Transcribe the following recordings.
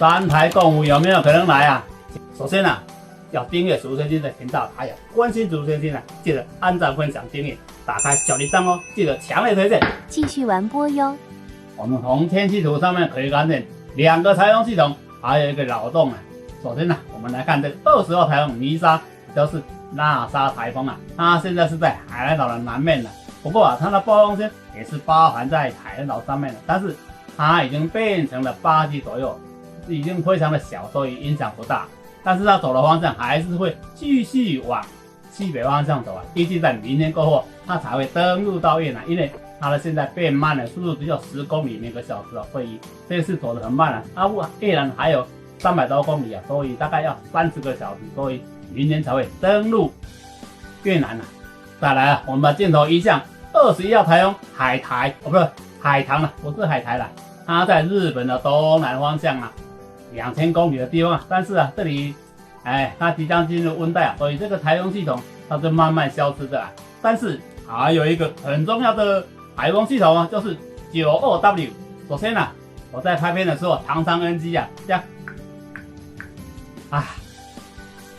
3台共舞有没有可能来啊？首先啊，要订阅竹先生的频道，还有关心竹先生啊，记得按赞、分享、订阅，打开小铃铛哦，记得强烈推荐。继续玩播哟。我们从天气图上面可以看见2个台风系统，还有一个扰动啊。首先呢，我们来看这个20号台风尼莎，就是纳沙台风啊，它现在是在海南岛的南面了。不过啊，它的暴风圈也是包含在海南岛上面的，但是它已经变成了8级左右，已经非常的小，所以影响不大。但是它走的方向还是会继续往西北方向走啊，预计在明天过后，它才会登陆到越南，因为它的现在变慢了，速度只有10公里每个小时哦，所以这次走得很慢啊。越南还有300多公里啊，所以大概要30个小时，所以明天才会登陆越南啊。再来啊，我们把镜头移向21号台风海苔，不是海棠了，不是海苔了，它在日本的东南方向啊，2000公里的地方啊。但是啊，这里它即将进入温带啊，所以这个台风系统它就慢慢消失的啦。但是还有一个很重要的台风系统啊，就是 92W。首先啊，我在拍片的时候，常常 NG 啊，这样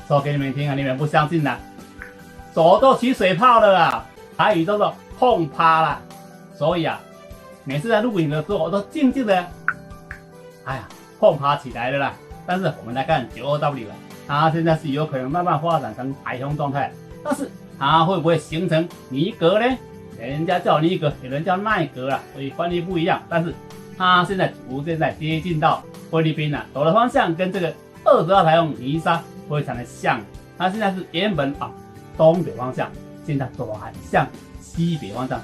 说给你们听啊，你们不相信啦，手都起水泡了啦，台语叫做碰趴啦。所以啊，每次在录影的时候，我都静静的，碰趴起来了啦。但是我们来看 92W 啊，它现在是有可能慢慢发展成台风状态，但是它会不会形成尼格呢？人家叫尼格，有人叫奈格啊，所以翻译不一样。但是它现在逐渐在接近到菲律宾了，走的方向跟这个20号台风尼莎非常的像。它现在是原本东北方向，现在走还向西北方向。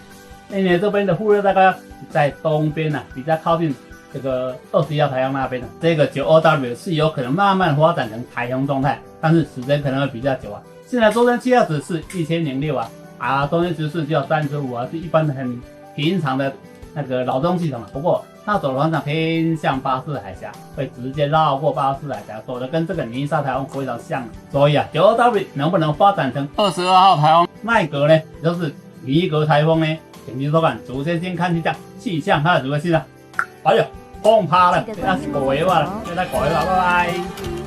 因为这边的副热带高压在东边啊，比较靠近这个21号台风那边的，这个 92W 是有可能慢慢发展成台风状态，但是时间可能会比较久啊。现在中间气压值是1006中间值是只有35啊，是一般很平常的那个扰动系统啊。不过它走的方向偏向巴士海峡，会直接绕过巴士海峡，走的跟这个尼莎台风非常像。所以92W 能不能发展成22号台风奈格呢？也就是尼格台风呢？请继续收看竹先生看气象，气象它的主要性啊。哎呦，碰趴了，给它改一下了，给它改一下，拜拜。